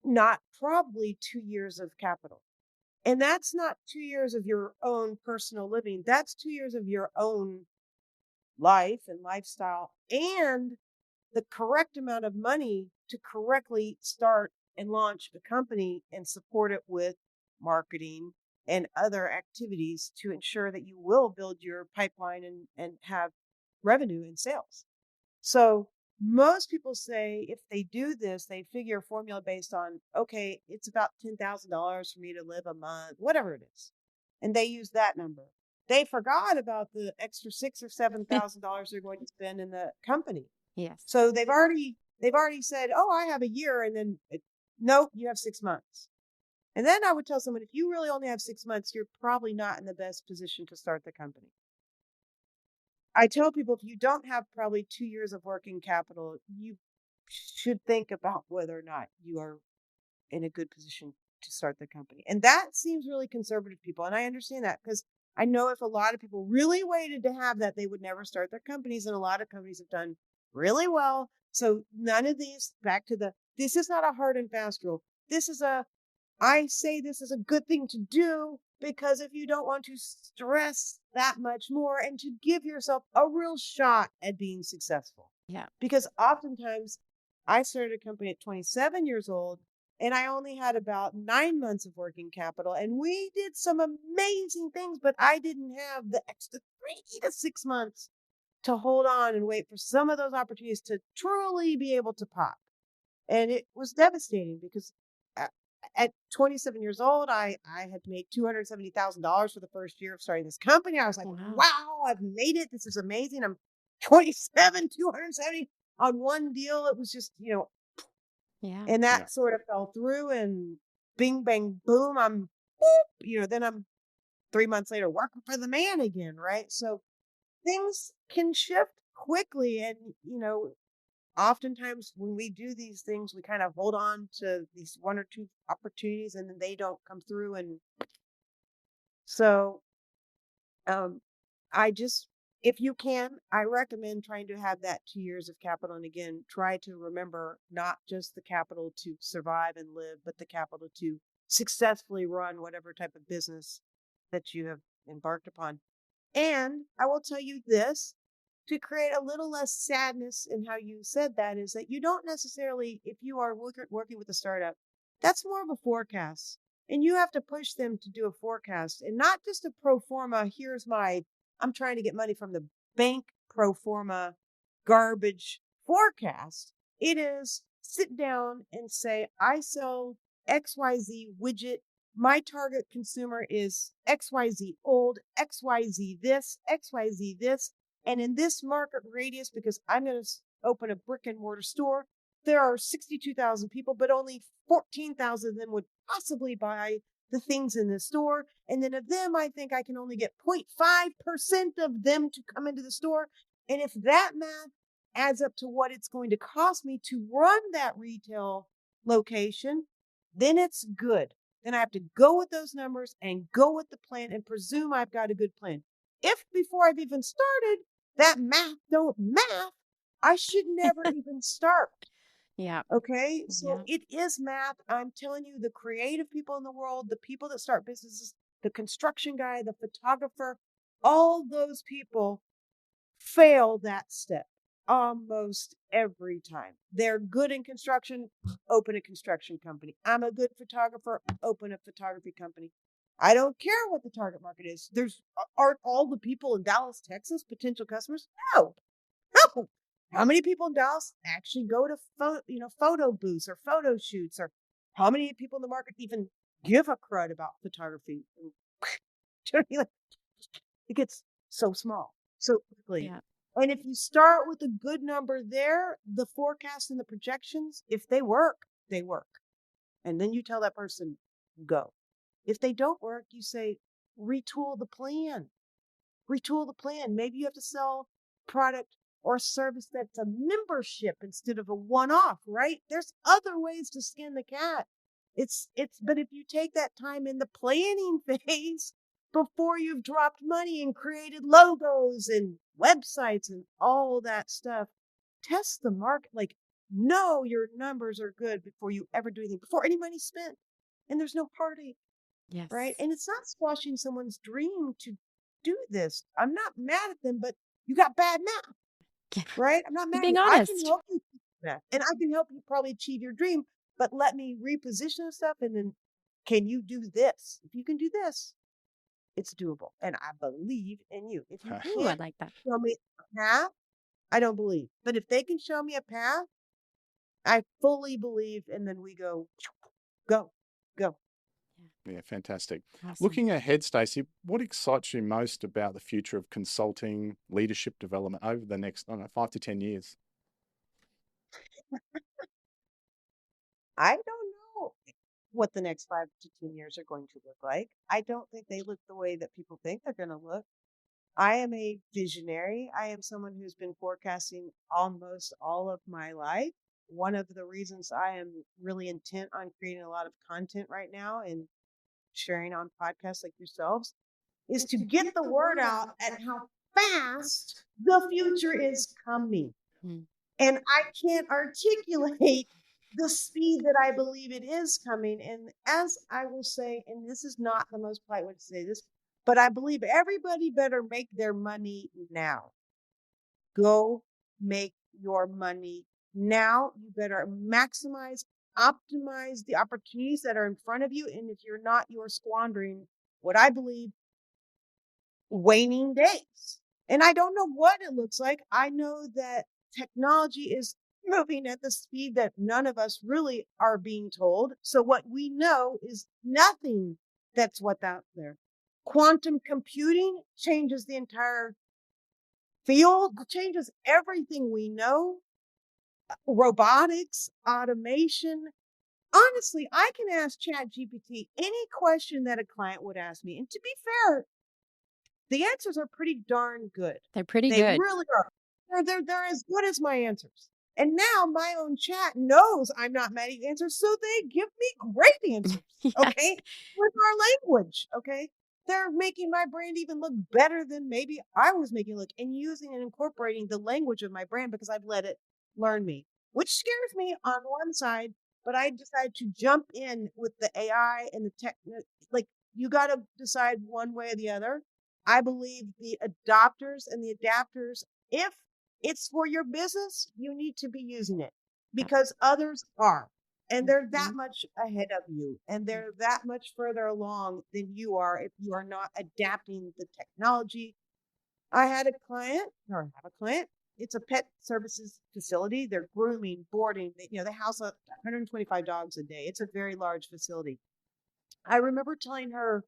Speaker 1: not probably 2 years of capital. And that's not 2 years of your own personal living. That's 2 years of your own life and lifestyle and the correct amount of money to correctly start and launch a company and support it with marketing and other activities to ensure that you will build your pipeline and have revenue and sales. So most people say if they do this, they figure a formula based on, okay, it's about $10,000 for me to live a month, whatever it is. And they use that number. They forgot about the extra $6,000 or $7,000 they're going to spend in the company.
Speaker 2: Yes.
Speaker 1: So they've already said, oh, I have a year. And then nope, you have 6 months. And then I would tell someone, if you really only have 6 months, you're probably not in the best position to start the company. I tell people, if you don't have probably 2 years of working capital, you should think about whether or not you are in a good position to start the company. And that seems really conservative people. And I understand that because I know if a lot of people really waited to have that, they would never start their companies. And a lot of companies have done really well. So none of these, this is not a hard and fast rule. I say this is a good thing to do because if you don't want to stress that much more and to give yourself a real shot at being successful.
Speaker 2: Yeah.
Speaker 1: Because oftentimes I started a company at 27 years old and I only had about 9 months of working capital. And we did some amazing things, but I didn't have the extra 3 to 6 months to hold on and wait for some of those opportunities to truly be able to pop. And it was devastating because at 27 years old, I had made $270,000 for the first year of starting this company. I was like,
Speaker 2: Wow.
Speaker 1: wow, I've made it. This is amazing. I'm 27, 270 on one deal. It was just,
Speaker 2: Yeah.
Speaker 1: and that
Speaker 3: Yeah.
Speaker 1: sort of fell through and bing, bang, boom. I'm, boop, then I'm 3 months later working for the man again. Right. So things can shift quickly. And, oftentimes when we do these things, we kind of hold on to these one or two opportunities and then they don't come through. And so, um, I just, if you can, I recommend trying to have that 2 years of capital. And again, try to remember not just the capital to survive and live, but the capital to successfully run whatever type of business that you have embarked upon. And I will tell you this, to create a little less sadness in how you said that, is that you don't necessarily, if you are working with a startup, that's more of a forecast. And you have to push them to do a forecast and not just a pro forma. I'm trying to get money from the bank pro forma garbage forecast. It is sit down and say, I sell XYZ widget. My target consumer is XYZ old, XYZ this, XYZ this. And in this market radius, because I'm going to open a brick and mortar store, there are 62,000 people, but only 14,000 of them would possibly buy the things in the store. And then of them, I think I can only get 0.5% of them to come into the store. And if that math adds up to what it's going to cost me to run that retail location, then it's good. Then I have to go with those numbers and go with the plan and presume I've got a good plan. If before I've even started, that math don't math, I should never even start.
Speaker 2: Yeah.
Speaker 1: Okay. So
Speaker 2: Yeah.
Speaker 1: it is math. I'm telling you, the creative people in the world, the people that start businesses, the construction guy, the photographer, all those people fail that step almost every time. They're good in construction, open a construction company. I'm a good photographer, open a photography company. I don't care what the target market is. Aren't all the people in Dallas, Texas potential customers? No. No. How many people in Dallas actually go to photo booths or photo shoots, or how many people in the market even give a crud about photography? It gets so small so quickly.
Speaker 2: Yeah.
Speaker 1: And if you start with a good number there, the forecast and the projections, if they work, they work. And then you tell that person, go. If they don't work, you say, retool the plan. Retool the plan. Maybe you have to sell product or service that's a membership instead of a one-off, right? There's other ways to skin the cat. But if you take that time in the planning phase before you've dropped money and created logos and websites and all that stuff, test the market. Like, know your numbers are good before you ever do anything, before any money's spent. And there's no heartache,
Speaker 2: Yes.
Speaker 1: right? And it's not squashing someone's dream to do this. I'm not mad at them, but you got bad math, right? I'm not mad at
Speaker 2: Being
Speaker 1: you. I can
Speaker 2: honest.
Speaker 1: help you with that, and I can help you probably achieve your dream, but let me reposition stuff. And then, can you do this? If you can do this, it's doable. And I believe in you. If you
Speaker 2: Ooh, I
Speaker 1: can't
Speaker 2: like that.
Speaker 1: show me a path, I don't believe. But if they can show me a path, I fully believe. And then we go, go.
Speaker 3: Yeah, fantastic.
Speaker 2: Awesome.
Speaker 3: Looking ahead, Stacey, what excites you most about the future of consulting, leadership development over the next, I don't know, 5 to 10 years?
Speaker 1: I don't know what the next 5 to 10 years are going to look like. I don't think they look the way that people think they're going to look. I am a visionary. I am someone who's been forecasting almost all of my life. One of the reasons I am really intent on creating a lot of content right now and sharing on podcasts like yourselves is to get the word out at how fast the future is coming.
Speaker 2: Mm.
Speaker 1: And I can't articulate the speed that I believe it is coming. And as I will say, and this is not the most polite way to say this, but I believe everybody better make their money now. Go make your money now. You better maximize, optimize the opportunities that are in front of you. And if you're not, you're squandering what I believe waning days. And I don't know what it looks like. I know that technology is moving at the speed that none of us really are being told. So what we know is nothing that's what's out there. Quantum computing changes the entire field, changes everything we know. Robotics, automation. Honestly, I can ask ChatGPT any question that a client would ask me. And to be fair, the answers are pretty darn good.
Speaker 2: They're pretty
Speaker 1: They
Speaker 2: good.
Speaker 1: really are. They're as good as my answers. And now my own chat knows I'm not mad at answers, so they give me great answers.
Speaker 2: Yes.
Speaker 1: Okay. With our language. Okay. They're making my brand even look better than maybe I was making it look, and using and incorporating the language of my brand because I've let it learn me, which scares me on one side, but I decided to jump in with the AI and the tech. Like, you got to decide one way or the other. I believe the adopters and the adapters, if it's for your business, you need to be using it
Speaker 2: Yep.
Speaker 1: because others are. And they're that
Speaker 2: Mhm.
Speaker 1: much ahead of you, and they're that much further along than you are if you are not adapting the technology. I had a client, or have a client. It's a pet services facility. They're grooming, boarding. They house 125 dogs a day. It's a very large facility. I remember telling her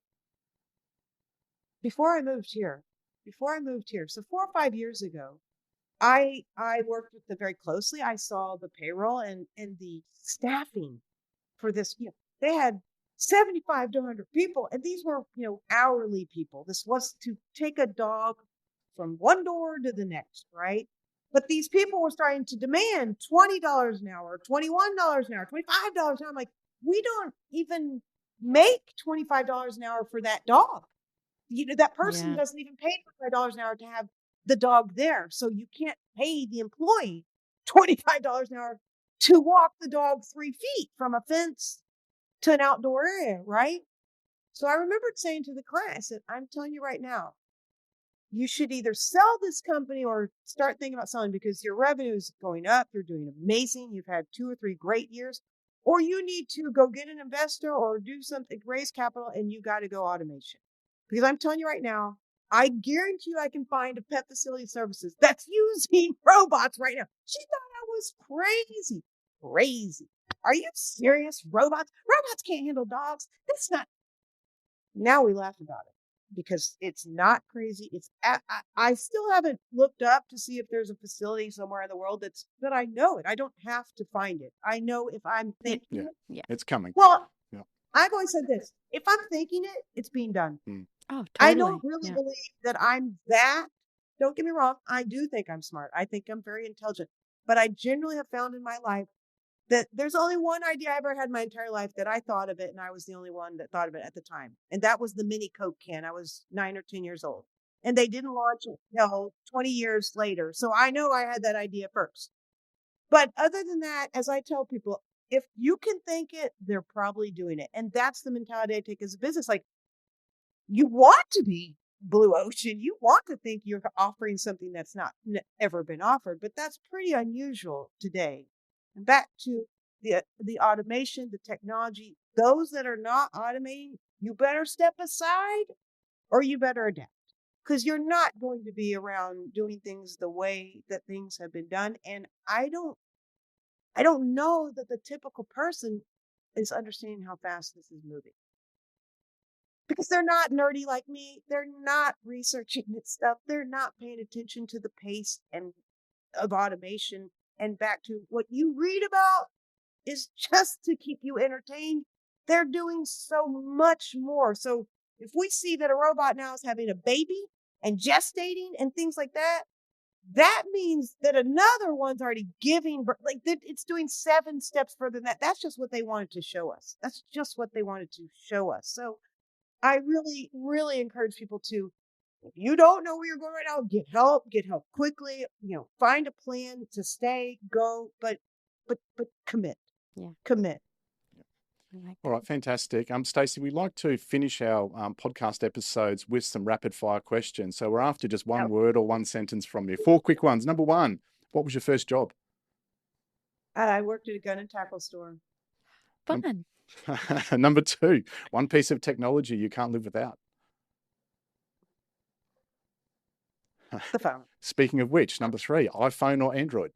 Speaker 1: before I moved here, so 4 or 5 years ago, I worked with them very closely. I saw the payroll and the staffing for this. They had 75 to 100 people, and these were hourly people. This was to take a dog from one door to the next, right? But these people were starting to demand $20 an hour, $21 an hour, $25 an hour. I'm like, we don't even make $25 an hour for that dog. That person
Speaker 2: Yeah.
Speaker 1: doesn't even pay $25 an hour to have the dog there. So you can't pay the employee $25 an hour to walk the dog 3 feet from a fence to an outdoor area, right? So I remembered saying to the client, I said, I'm telling you right now, you should either sell this company or start thinking about selling because your revenue is going up. You're doing amazing. You've had 2 or 3 great years, or you need to go get an investor or do something, raise capital, and you got to go automation. Because I'm telling you right now, I guarantee you I can find a pet facility services that's using robots right now. She thought I was crazy. Crazy. Are you serious? Robots can't handle dogs. That's not. Now we laugh about it because it's not crazy. I still haven't looked up to see if there's a facility somewhere in the world that I know it. I don't have to find it. I know if I'm
Speaker 2: Yeah.
Speaker 1: thinking it.
Speaker 2: Yeah.
Speaker 3: It's coming.
Speaker 1: Well,
Speaker 3: Yeah.
Speaker 1: I've always said this: if I'm thinking it, it's being done.
Speaker 3: Mm.
Speaker 2: Oh,
Speaker 1: I don't
Speaker 2: totally.
Speaker 1: really
Speaker 2: Yeah.
Speaker 1: believe that I'm that. Don't get me wrong. I do think I'm smart. I think I'm very intelligent. But I generally have found in my life that there's only one idea I ever had in my entire life that I thought of it, and I was the only one that thought of it at the time. And that was the mini Coke can. I was 9 or 10 years old. And they didn't launch it until 20 years later. So I know I had that idea first. But other than that, as I tell people, if you can think it, they're probably doing it. And that's the mentality I take as a business. Like, you want to be blue ocean. You want to think you're offering something that's not ever been offered, but that's pretty unusual today. And back to the automation, the technology, those that are not automating, you better step aside or you better adapt because you're not going to be around doing things the way that things have been done. And I don't know that the typical person is understanding how fast this is moving because they're not nerdy like me. They're not researching this stuff. They're not paying attention to the pace and of automation. And back to what you read about is just to keep you entertained. They're doing so much more. So if we see that a robot now is having a baby and gestating and things like that, that means that another one's already giving birth. Like, it's doing 7 steps further than that. That's just what they wanted to show us. That's just what they wanted to show us. So I really, really encourage people to, if you don't know where you're going right now, get help quickly, find a plan to stay, go, but commit,
Speaker 2: Yeah.
Speaker 1: commit.
Speaker 2: I like
Speaker 3: All right, fantastic. Stacey, we like to finish our podcast episodes with some rapid fire questions. So we're after just one
Speaker 1: Yep.
Speaker 3: word or one sentence from you. 4 quick ones. Number 1, what was your first job?
Speaker 1: I worked at a gun and tackle store.
Speaker 2: Fun.
Speaker 3: Number 2, one piece of technology you can't live without.
Speaker 1: The phone.
Speaker 3: Speaking of which, number 3, iPhone or Android?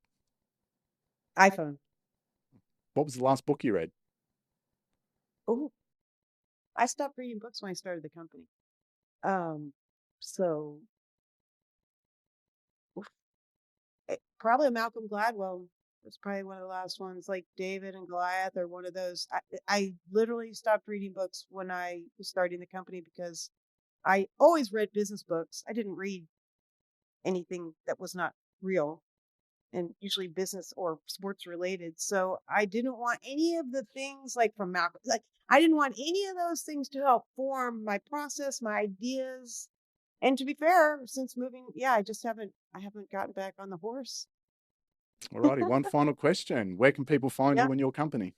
Speaker 1: iPhone.
Speaker 3: What was the last book you read?
Speaker 1: Oh, I stopped reading books when I started the company. So probably Malcolm Gladwell. It's probably one of the last ones, like David and Goliath, or one of those. I literally stopped reading books when I was starting the company because I always read business books. I didn't read anything that was not real and usually business or sports related. So I didn't want any of the things like from Malcolm, like I didn't want any of those things to help form my process, my ideas. And to be fair, since moving, I haven't gotten back on the horse.
Speaker 3: All righty. One final question. Where can people find
Speaker 1: Yeah.
Speaker 3: you and your company?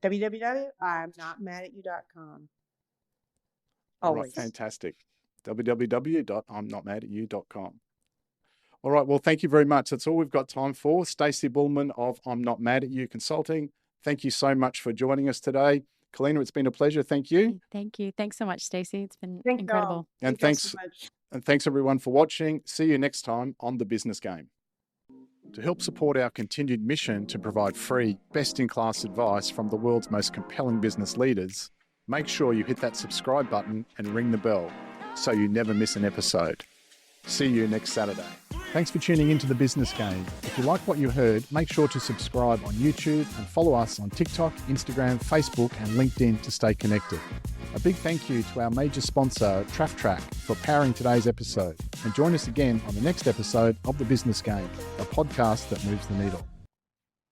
Speaker 1: www.imnotmadatyou.com.
Speaker 3: All right.
Speaker 1: Always.
Speaker 3: Fantastic. www.imnotmadatyou.com. All right. Well, thank you very much. That's all we've got time for. Stacey Bullman of I'm Not Mad at You Consulting. Thank you so much for joining us today. Kalena, it's been a pleasure. Thank you.
Speaker 2: Thank you. Thanks so much, Stacey. It's been
Speaker 1: Thank
Speaker 2: incredible.
Speaker 1: y'all.
Speaker 3: And
Speaker 1: Thank y'all
Speaker 3: thanks,
Speaker 1: so much.
Speaker 3: and thanks everyone for watching. See you next time on The Business Game. To help support our continued mission to provide free, best-in-class advice from the world's most compelling business leaders, make sure you hit that subscribe button and ring the bell so you never miss an episode. See you next Saturday. Thanks for tuning into The Business Game. If you like what you heard, make sure to subscribe on YouTube and follow us on TikTok, Instagram, Facebook, and LinkedIn to stay connected. A big thank you to our major sponsor, TraffTrack, for powering today's episode. And join us again on the next episode of The Business Game, a podcast that moves the needle.